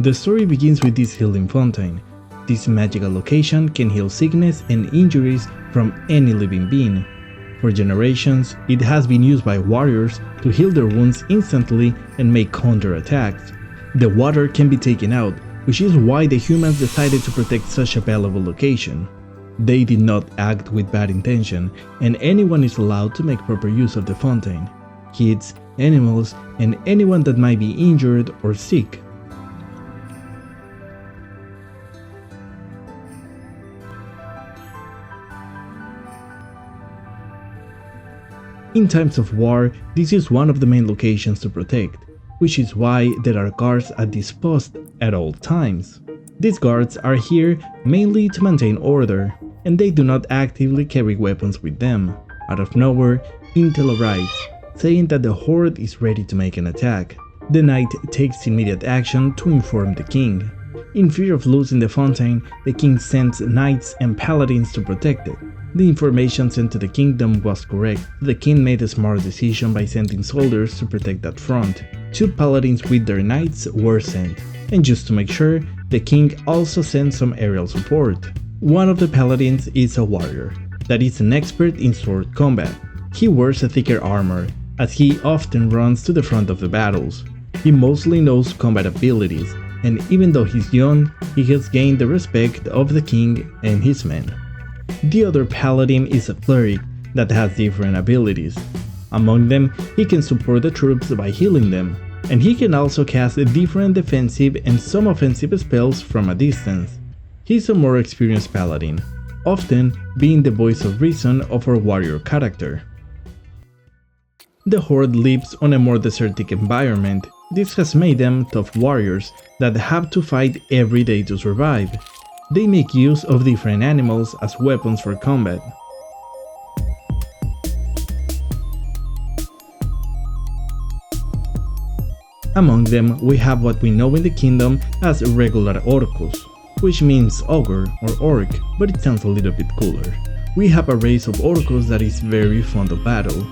The story begins with this healing fountain. This magical location can heal sickness and injuries from any living being. For generations, it has been used by warriors to heal their wounds instantly and make counter-attacks. The water can be taken out, which is why the humans decided to protect such a valuable location. They did not act with bad intention, and anyone is allowed to make proper use of the fountain. Kids, animals, and anyone that might be injured or sick. In times of war, this is one of the main locations to protect, which is why there are guards at this post at all times. These guards are here mainly to maintain order, and they do not actively carry weapons with them. Out of nowhere, intel arrives, saying that the horde is ready to make an attack. The knight takes immediate action to inform the king. In fear of losing the fountain, the king sends knights and paladins to protect it. The information sent to the kingdom was correct. The king made a smart decision by sending soldiers to protect that front. 2 paladins with their knights were sent, and just to make sure, the king also sent some aerial support. One of the paladins is a warrior, that is an expert in sword combat. He wears a thicker armor, as he often runs to the front of the battles. He mostly knows combat abilities, and even though he's young, he has gained the respect of the king and his men. The other paladin is a cleric that has different abilities. Among them, he can support the troops by healing them, and he can also cast different defensive and some offensive spells from a distance. He's a more experienced paladin, often being the voice of reason of our warrior character. The horde lives on a more desertic environment. This has made them tough warriors that have to fight every day to survive. They make use of different animals as weapons for combat. Among them, we have what we know in the kingdom as regular orcus, which means ogre or orc, but it sounds a little bit cooler. We have a race of orcus that is very fond of battle.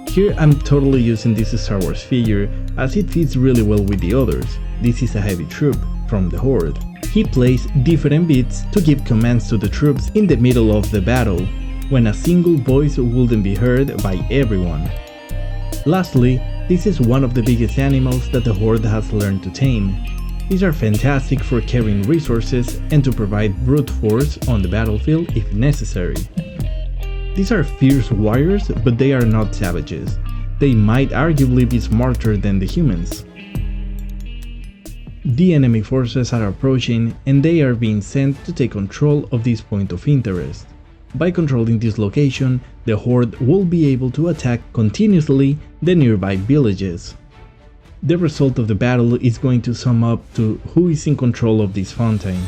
Here I'm totally using this Star Wars figure as it fits really well with the others. This is a heavy troop from the horde. He plays different beats to give commands to the troops in the middle of the battle, when a single voice wouldn't be heard by everyone. Lastly, this is one of the biggest animals that the horde has learned to tame. These are fantastic for carrying resources and to provide brute force on the battlefield if necessary. These are fierce warriors, but they are not savages. They might arguably be smarter than the humans. The enemy forces are approaching, and they are being sent to take control of this point of interest. By controlling this location, the horde will be able to attack continuously the nearby villages. The result of the battle is going to sum up to who is in control of this fountain.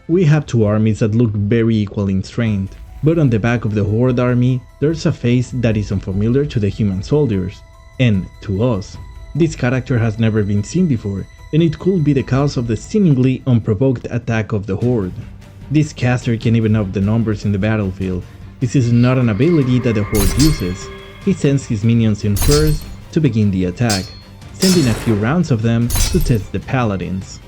We have 2 armies that look very equal in strength. But on the back of the horde army, there's a face that is unfamiliar to the human soldiers, and to us. This character has never been seen before, and it could be the cause of the seemingly unprovoked attack of the horde. This caster can even up the numbers in the battlefield. This is not an ability that the horde uses. He sends his minions in first to begin the attack, sending a few rounds of them to test the paladins.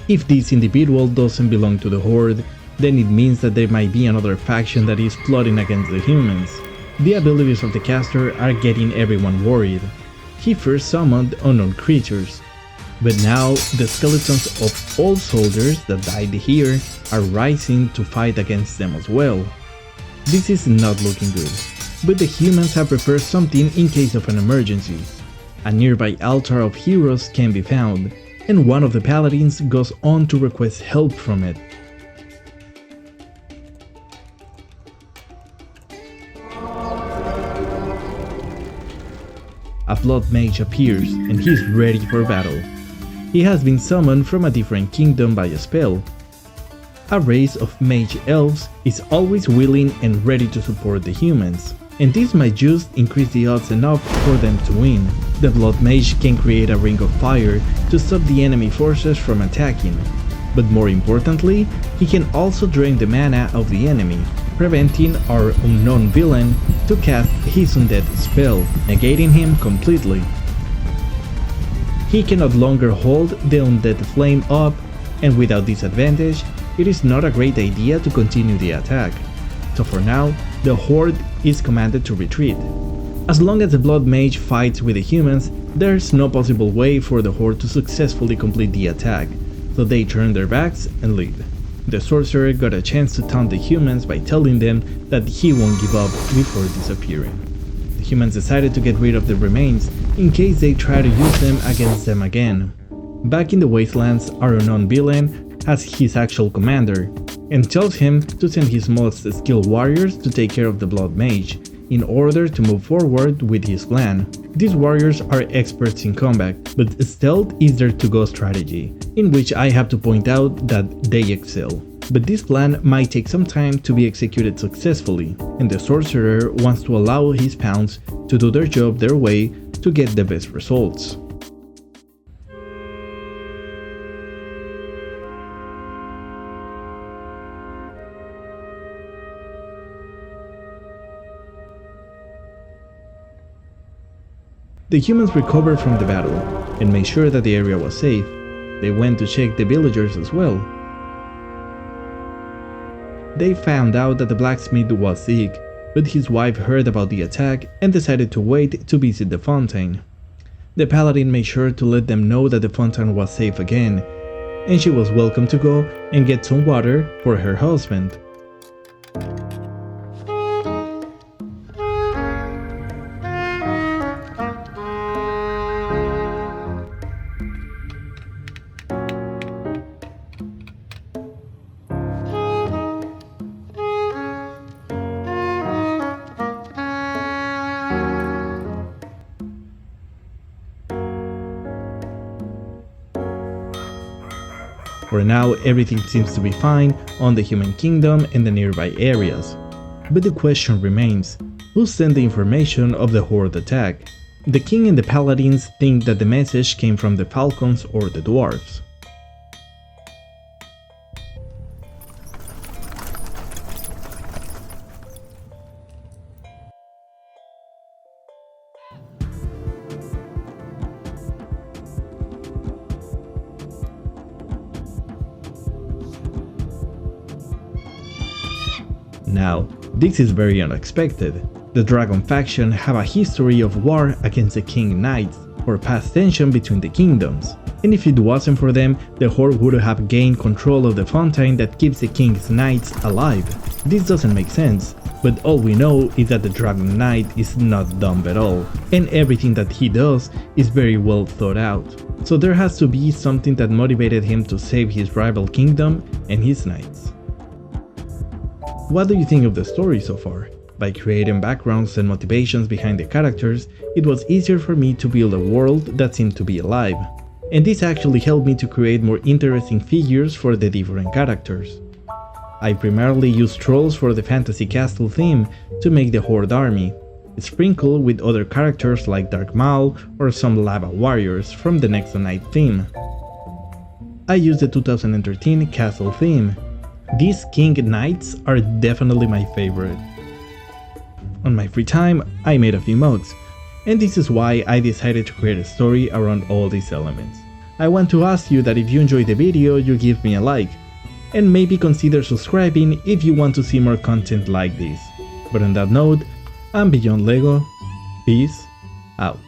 If this individual doesn't belong to the horde, then it means that there might be another faction that is plotting against the humans. The abilities of the caster are getting everyone worried. He first summoned unknown creatures, but now the skeletons of all soldiers that died here are rising to fight against them as well. This is not looking good, but the humans have prepared something in case of an emergency. A nearby altar of heroes can be found, and one of the paladins goes on to request help from it. A blood mage appears, and he's ready for battle. He has been summoned from a different kingdom by a spell. A race of mage elves is always willing and ready to support the humans, and this might just increase the odds enough for them to win. The blood mage can create a ring of fire to stop the enemy forces from attacking, but more importantly, he can also drain the mana of the enemy, preventing our unknown villain to cast his undead spell, negating him completely. He can no longer hold the undead flame up, and without this advantage, it is not a great idea to continue the attack. So for now, the horde is commanded to retreat. As long as the blood mage fights with the humans, there's no possible way for the horde to successfully complete the attack, so they turn their backs and leave. The sorcerer got a chance to taunt the humans by telling them that he won't give up before disappearing. The humans decided to get rid of the remains in case they try to use them against them again. Back in the wastelands, our unknown villain has his actual commander and tells him to send his most skilled warriors to take care of the blood mage in order to move forward with his plan. These warriors are experts in combat, but stealth is their to-go strategy, in which I have to point out that they excel. But this plan might take some time to be executed successfully, and the sorcerer wants to allow his pawns to do their job their way to get the best results. The humans recovered from the battle and made sure that the area was safe. They went to check the villagers as well. They found out that the blacksmith was sick, but his wife heard about the attack and decided to wait to visit the fountain. The paladin made sure to let them know that the fountain was safe again, and she was welcome to go and get some water for her husband. For now, everything seems to be fine on the human kingdom and the nearby areas. But the question remains, who sent the information of the horde attack? The king and the paladins think that the message came from the falcons or the dwarves. Now, this is very unexpected. The dragon faction have a history of war against the king knights or past tension between the kingdoms, and if it wasn't for them, the horde would have gained control of the fountain that keeps the king's knights alive. This doesn't make sense, but all we know is that the dragon knight is not dumb at all, and everything that he does is very well thought out. So there has to be something that motivated him to save his rival kingdom and his knights. What do you think of the story so far? By creating backgrounds and motivations behind the characters, it was easier for me to build a world that seemed to be alive. And this actually helped me to create more interesting figures for the different characters. I primarily used trolls for the fantasy castle theme to make the horde army, sprinkled with other characters like Dark Maul or some lava warriors from the Next Night theme. I used the 2013 castle theme. These king knights are definitely my favorite. On my free time, I made a few mods, and this is why I decided to create a story around all these elements. I want to ask you that if you enjoyed the video, you give me a like, and maybe consider subscribing if you want to see more content like this. But on that note, I'm Beyond Lego, peace out.